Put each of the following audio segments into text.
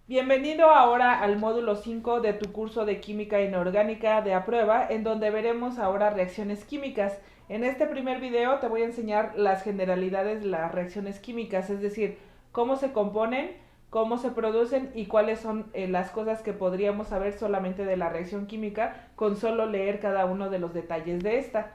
Bienvenido ahora al módulo 5 de tu curso de Química Inorgánica de Aprueba, en donde veremos ahora reacciones químicas. En este primer video te voy a enseñar las generalidades de las reacciones químicas, es decir, cómo se componen, cómo se producen y cuáles son las cosas que podríamos saber solamente de la reacción química con solo leer cada uno de los detalles de esta.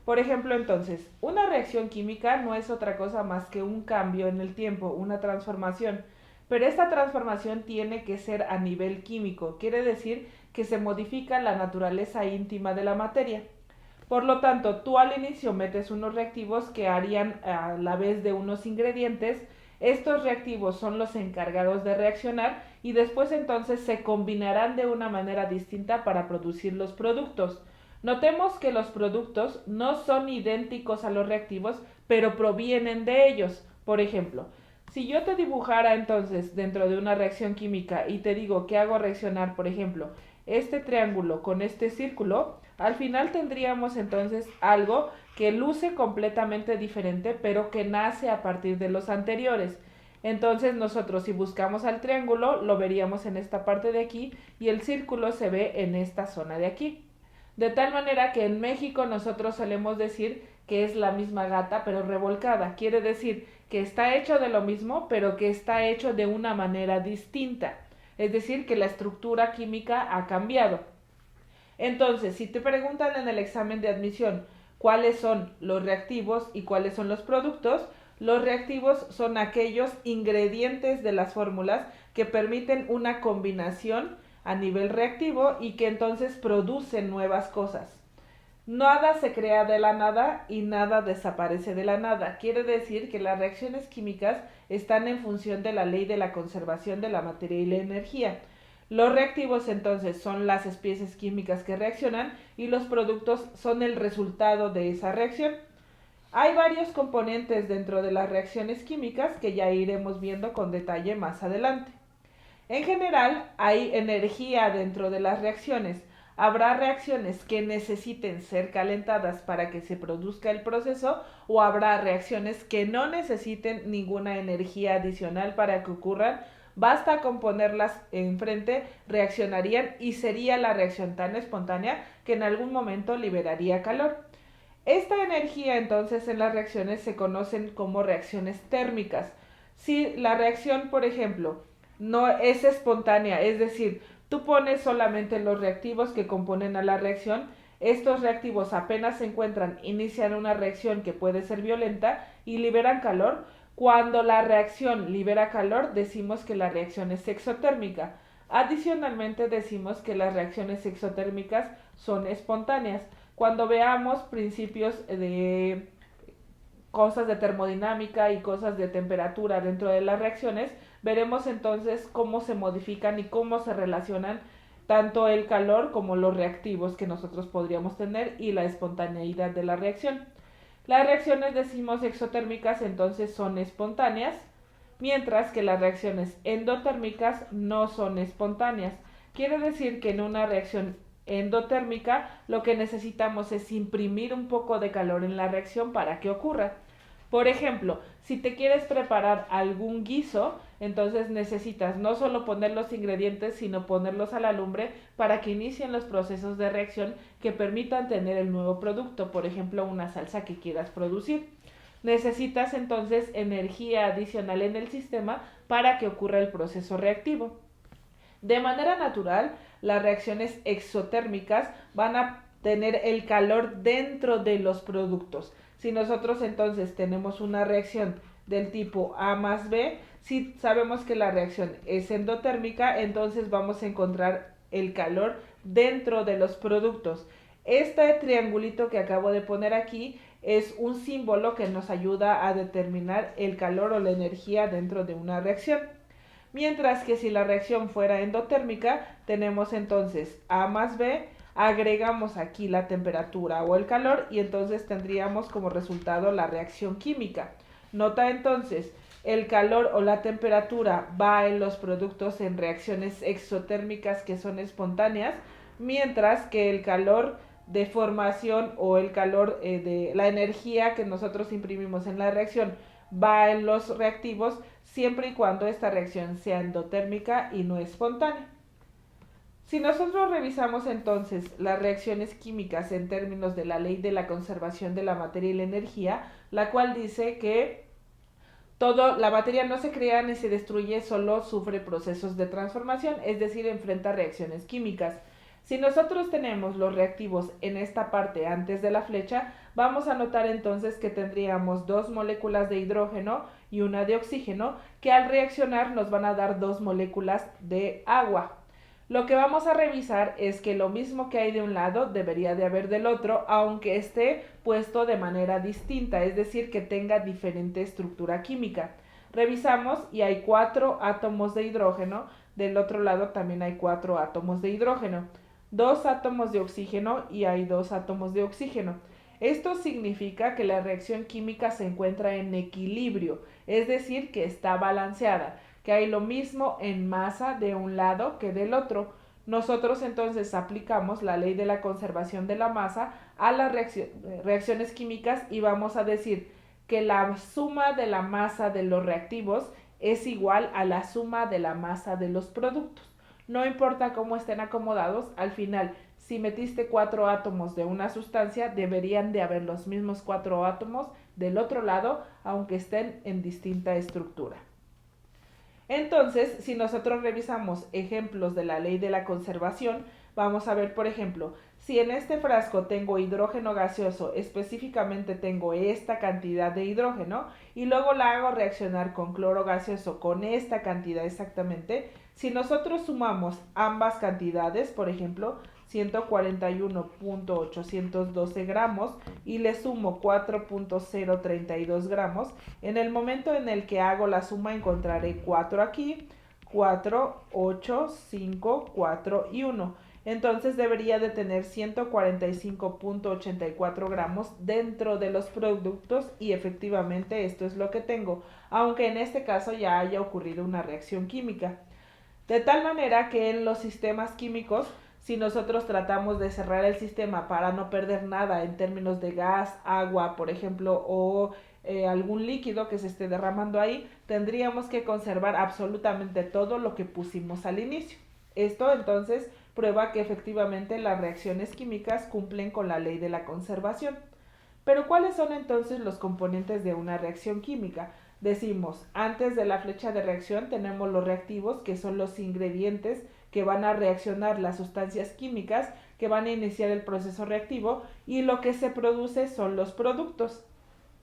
Por ejemplo, entonces, una reacción química no es otra cosa más que un cambio en el tiempo, una transformación. Pero esta transformación tiene que ser a nivel químico, quiere decir que se modifica la naturaleza íntima de la materia. Por lo tanto, tú al inicio metes unos reactivos que harían a la vez de unos ingredientes. Estos reactivos son los encargados de reaccionar y después entonces se combinarán de una manera distinta para producir los productos. Notemos que los productos no son idénticos a los reactivos, pero provienen de ellos. Por ejemplo, si yo te dibujara entonces dentro de una reacción química y te digo que hago reaccionar, por ejemplo, este triángulo con este círculo, al final tendríamos entonces algo que luce completamente diferente, pero que nace a partir de los anteriores. Entonces nosotros si buscamos al triángulo, lo veríamos en esta parte de aquí y el círculo se ve en esta zona de aquí. De tal manera que en México nosotros solemos decir que es la misma gata pero revolcada. Quiere decir que está hecho de lo mismo pero que está hecho de una manera distinta. Es decir, que la estructura química ha cambiado. Entonces, si te preguntan en el examen de admisión cuáles son los reactivos y cuáles son los reactivos son aquellos ingredientes de las fórmulas que permiten una combinación a nivel reactivo y que entonces producen nuevas cosas. Nada se crea de la nada y nada desaparece de la nada. Quiere decir que las reacciones químicas están en función de la ley de la conservación de la materia y la energía. Los reactivos entonces son las especies químicas que reaccionan y los productos son el resultado de esa reacción. Hay varios componentes dentro de las reacciones químicas que ya iremos viendo con detalle más adelante. En general, hay energía dentro de las reacciones. Habrá reacciones que necesiten ser calentadas para que se produzca el proceso o habrá reacciones que no necesiten ninguna energía adicional para que ocurran. Basta con ponerlas enfrente, reaccionarían y sería la reacción tan espontánea que en algún momento liberaría calor. Esta energía entonces en las reacciones se conocen como reacciones térmicas. Si la reacción, por ejemplo, no es espontánea, es decir, tú pones solamente los reactivos que componen a la reacción, estos reactivos apenas se encuentran, inician una reacción que puede ser violenta y liberan calor. Cuando la reacción libera calor, decimos que la reacción es exotérmica. Adicionalmente, decimos que las reacciones exotérmicas son espontáneas. Cuando veamos principios de cosas de termodinámica y cosas de temperatura dentro de las reacciones, veremos entonces cómo se modifican y cómo se relacionan tanto el calor como los reactivos que nosotros podríamos tener y la espontaneidad de la reacción. Las reacciones decimos exotérmicas entonces son espontáneas, mientras que las reacciones endotérmicas no son espontáneas. Quiere decir que en una reacción endotérmica lo que necesitamos es imprimir un poco de calor en la reacción para que ocurra. Por ejemplo, si te quieres preparar algún guiso, entonces necesitas no solo poner los ingredientes, sino ponerlos a la lumbre para que inicien los procesos de reacción que permitan tener el nuevo producto, por ejemplo, una salsa que quieras producir. Necesitas entonces energía adicional en el sistema para que ocurra el proceso reactivo. De manera natural, las reacciones exotérmicas van a tener el calor dentro de los productos. Si nosotros entonces tenemos una reacción del tipo A más B, si sabemos que la reacción es endotérmica, entonces vamos a encontrar el calor dentro de los productos. Este triangulito que acabo de poner aquí es un símbolo que nos ayuda a determinar el calor o la energía dentro de una reacción. Mientras que si la reacción fuera endotérmica, tenemos entonces A más B, agregamos aquí la temperatura o el calor y entonces tendríamos como resultado la reacción química. Nota entonces, el calor o la temperatura va en los productos en reacciones exotérmicas que son espontáneas, mientras que el calor de formación o el calor de la energía que nosotros imprimimos en la reacción va en los reactivos, siempre y cuando esta reacción sea endotérmica y no espontánea. Si nosotros revisamos entonces las reacciones químicas en términos de la ley de la conservación de la materia y la energía, la cual dice que la materia no se crea ni se destruye, solo sufre procesos de transformación, es decir, enfrenta reacciones químicas. Si nosotros tenemos los reactivos en esta parte antes de la flecha, vamos a notar entonces que tendríamos dos moléculas de hidrógeno y una de oxígeno, que al reaccionar nos van a dar dos moléculas de agua. Lo que vamos a revisar es que lo mismo que hay de un lado debería de haber del otro, aunque esté puesto de manera distinta, es decir, que tenga diferente estructura química. Revisamos y hay 4 átomos de hidrógeno, del otro lado también hay 4 átomos de hidrógeno, 2 átomos de oxígeno y hay 2 átomos de oxígeno. Esto significa que la reacción química se encuentra en equilibrio, es decir, que está balanceada, que hay lo mismo en masa de un lado que del otro. Nosotros entonces aplicamos la ley de la conservación de la masa a las reacciones químicas y vamos a decir que la suma de la masa de los reactivos es igual a la suma de la masa de los productos. No importa cómo estén acomodados, al final, si metiste 4 átomos de una sustancia, deberían de haber los mismos 4 átomos del otro lado, aunque estén en distinta estructura. Entonces, si nosotros revisamos ejemplos de la ley de la conservación, vamos a ver, por ejemplo, si en este frasco tengo hidrógeno gaseoso, específicamente tengo esta cantidad de hidrógeno, y luego la hago reaccionar con cloro gaseoso con esta cantidad exactamente, si nosotros sumamos ambas cantidades, por ejemplo, 141.812 gramos y le sumo 4.032 gramos, en el momento en el que hago la suma encontraré 4 aquí, 4, 8, 5, 4 y 1. Entonces debería de tener 145.84 gramos dentro de los productos y efectivamente esto es lo que tengo, aunque en este caso ya haya ocurrido una reacción química. De tal manera que en los sistemas químicos, si nosotros tratamos de cerrar el sistema para no perder nada en términos de gas, agua, por ejemplo, o algún líquido que se esté derramando ahí, tendríamos que conservar absolutamente todo lo que pusimos al inicio. Esto entonces prueba que efectivamente las reacciones químicas cumplen con la ley de la conservación. Pero ¿cuáles son entonces los componentes de una reacción química? Decimos, antes de la flecha de reacción tenemos los reactivos, que son los ingredientes que van a reaccionar las sustancias químicas que van a iniciar el proceso reactivo, y lo que se produce son los productos.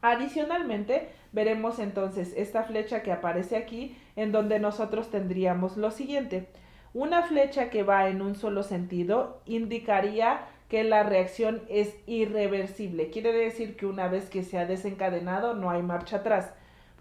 Adicionalmente, veremos entonces esta flecha que aparece aquí, en donde nosotros tendríamos lo siguiente. Una flecha que va en un solo sentido indicaría que la reacción es irreversible. Quiere decir que una vez que se ha desencadenado no hay marcha atrás.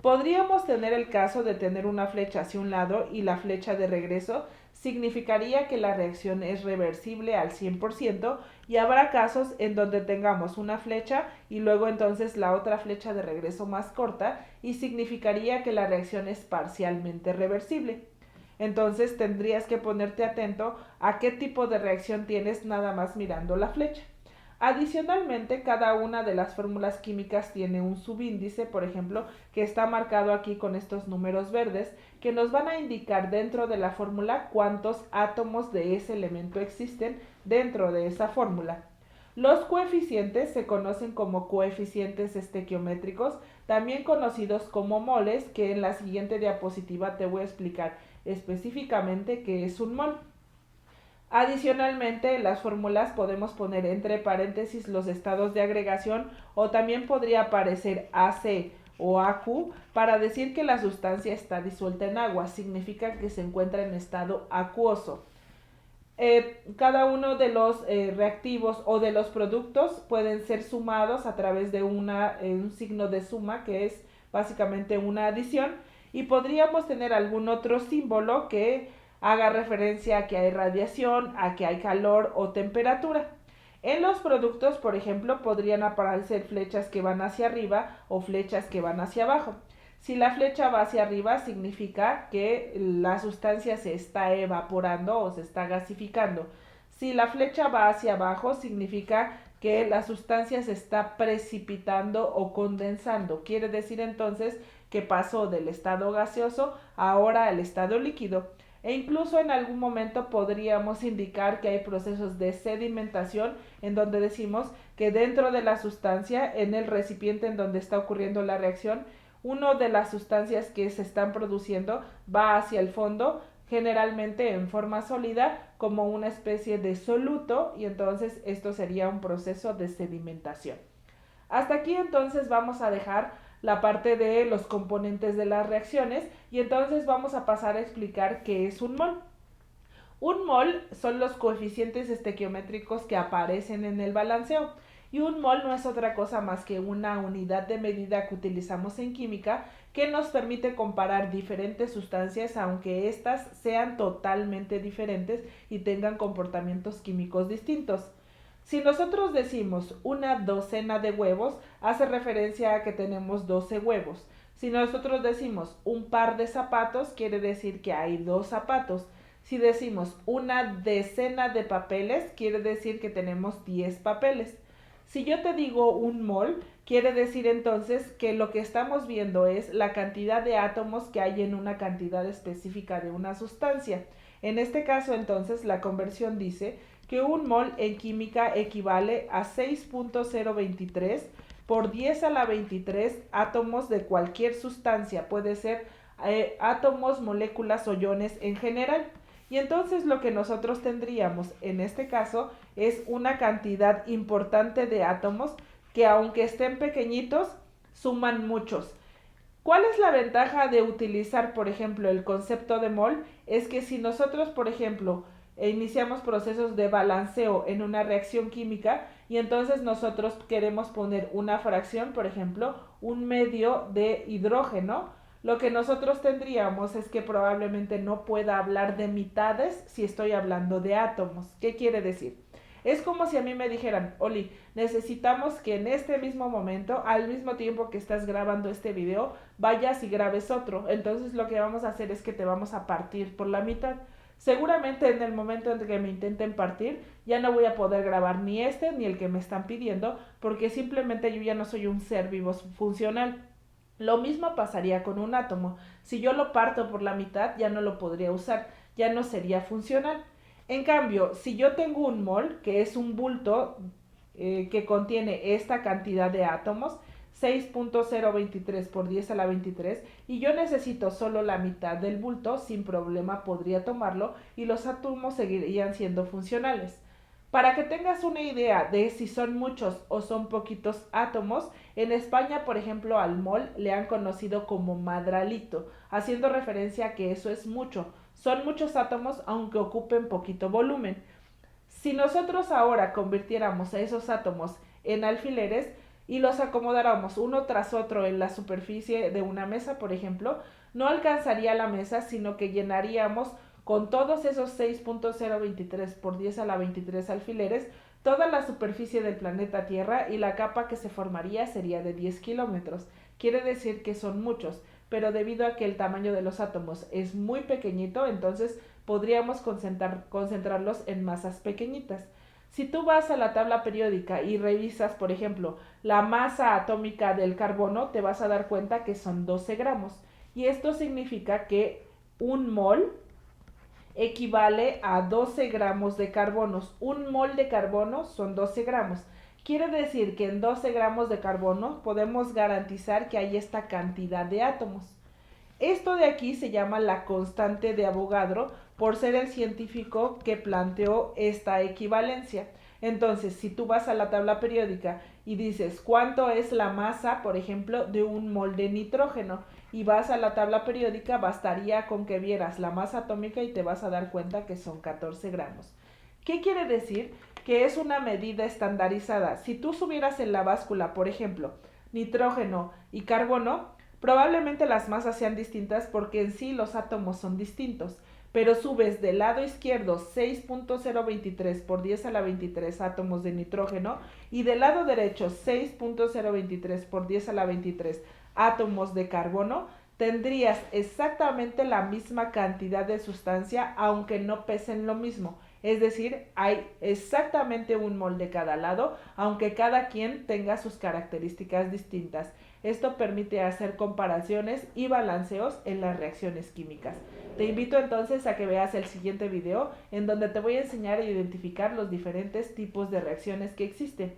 Podríamos tener el caso de tener una flecha hacia un lado y la flecha de regreso, significaría que la reacción es reversible al 100%, y habrá casos en donde tengamos una flecha y luego entonces la otra flecha de regreso más corta y significaría que la reacción es parcialmente reversible. Entonces tendrías que ponerte atento a qué tipo de reacción tienes nada más mirando la flecha. Adicionalmente, cada una de las fórmulas químicas tiene un subíndice, por ejemplo, que está marcado aquí con estos números verdes, que nos van a indicar dentro de la fórmula cuántos átomos de ese elemento existen dentro de esa fórmula. Los coeficientes se conocen como coeficientes estequiométricos, también conocidos como moles, que en la siguiente diapositiva te voy a explicar específicamente qué es un mol. Adicionalmente, en las fórmulas podemos poner entre paréntesis los estados de agregación, o también podría aparecer AC o AQ para decir que la sustancia está disuelta en agua, significa que se encuentra en estado acuoso. Cada uno de los reactivos o de los productos pueden ser sumados a través de un signo de suma, que es básicamente una adición, y podríamos tener algún otro símbolo que haga referencia a que hay radiación, a que hay calor o temperatura. En los productos, por ejemplo, podrían aparecer flechas que van hacia arriba o flechas que van hacia abajo. Si la flecha va hacia arriba, significa que la sustancia se está evaporando o se está gasificando. Si la flecha va hacia abajo, significa que la sustancia se está precipitando o condensando. Quiere decir entonces que pasó del estado gaseoso ahora al estado líquido. E incluso en algún momento podríamos indicar que hay procesos de sedimentación en donde decimos que dentro de la sustancia, en el recipiente en donde está ocurriendo la reacción, una de las sustancias que se están produciendo va hacia el fondo, generalmente en forma sólida, como una especie de soluto, y entonces esto sería un proceso de sedimentación. Hasta aquí entonces vamos a dejar la parte de los componentes de las reacciones y entonces vamos a pasar a explicar qué es un mol. Un mol son los coeficientes estequiométricos que aparecen en el balanceo. Y un mol no es otra cosa más que una unidad de medida que utilizamos en química que nos permite comparar diferentes sustancias aunque éstas sean totalmente diferentes y tengan comportamientos químicos distintos. Si nosotros decimos una docena de huevos, hace referencia a que tenemos 12 huevos. Si nosotros decimos un par de zapatos, quiere decir que hay 2 zapatos. Si decimos una decena de papeles, quiere decir que tenemos 10 papeles. Si yo te digo un mol, quiere decir entonces que lo que estamos viendo es la cantidad de átomos que hay en una cantidad específica de una sustancia. En este caso entonces la conversión dice que un mol en química equivale a 6.023 por 10 a la 23 átomos de cualquier sustancia. Puede ser átomos, moléculas o iones en general. Y entonces lo que nosotros tendríamos en este caso es una cantidad importante de átomos que aunque estén pequeñitos, suman muchos. ¿Cuál es la ventaja de utilizar, por ejemplo, el concepto de mol? Es que si nosotros, por ejemplo, iniciamos procesos de balanceo en una reacción química y entonces nosotros queremos poner una fracción, por ejemplo, un medio de hidrógeno, lo que nosotros tendríamos es que probablemente no pueda hablar de mitades si estoy hablando de átomos. ¿Qué quiere decir? Es como si a mí me dijeran, Oli, necesitamos que en este mismo momento, al mismo tiempo que estás grabando este video, vayas y grabes otro. Entonces lo que vamos a hacer es que te vamos a partir por la mitad. Seguramente en el momento en que me intenten partir, ya no voy a poder grabar ni este ni el que me están pidiendo, porque simplemente yo ya no soy un ser vivo funcional. Lo mismo pasaría con un átomo. Si yo lo parto por la mitad, ya no lo podría usar, ya no sería funcional. En cambio, si yo tengo un mol, que es un bulto que contiene esta cantidad de átomos, 6.023 por 10 a la 23, y yo necesito solo la mitad del bulto, sin problema podría tomarlo y los átomos seguirían siendo funcionales. Para que tengas una idea de si son muchos o son poquitos átomos, en España, por ejemplo, al mol le han conocido como madralito, haciendo referencia a que eso es mucho. Son muchos átomos aunque ocupen poquito volumen. Si nosotros ahora convirtiéramos a esos átomos en alfileres y los acomodáramos uno tras otro en la superficie de una mesa, por ejemplo, no alcanzaría la mesa, sino que llenaríamos con todos esos 6.023 por 10 a la 23 alfileres toda la superficie del planeta Tierra y la capa que se formaría sería de 10 kilómetros. Quiere decir que son muchos, pero debido a que el tamaño de los átomos es muy pequeñito, entonces podríamos concentrarlos en masas pequeñitas. Si tú vas a la tabla periódica y revisas, por ejemplo, la masa atómica del carbono, te vas a dar cuenta que son 12 gramos. Y esto significa que un mol equivale a 12 gramos de carbonos. Un mol de carbono son 12 gramos. Quiere decir que en 12 gramos de carbono podemos garantizar que hay esta cantidad de átomos. Esto de aquí se llama la constante de Avogadro por ser el científico que planteó esta equivalencia. Entonces, si tú vas a la tabla periódica y dices cuánto es la masa, por ejemplo, de un mol de nitrógeno, y vas a la tabla periódica, bastaría con que vieras la masa atómica y te vas a dar cuenta que son 14 gramos. ¿Qué quiere decir? Que es una medida estandarizada. Si tú subieras en la báscula, por ejemplo, nitrógeno y carbono, probablemente las masas sean distintas porque en sí los átomos son distintos, pero subes del lado izquierdo 6.023 por 10 a la 23 átomos de nitrógeno y del lado derecho 6.023 por 10 a la 23 átomos de carbono, tendrías exactamente la misma cantidad de sustancia aunque no pesen lo mismo. Es decir, hay exactamente un mol de cada lado, aunque cada quien tenga sus características distintas. Esto permite hacer comparaciones y balanceos en las reacciones químicas. Te invito entonces a que veas el siguiente video en donde te voy a enseñar a identificar los diferentes tipos de reacciones que existen.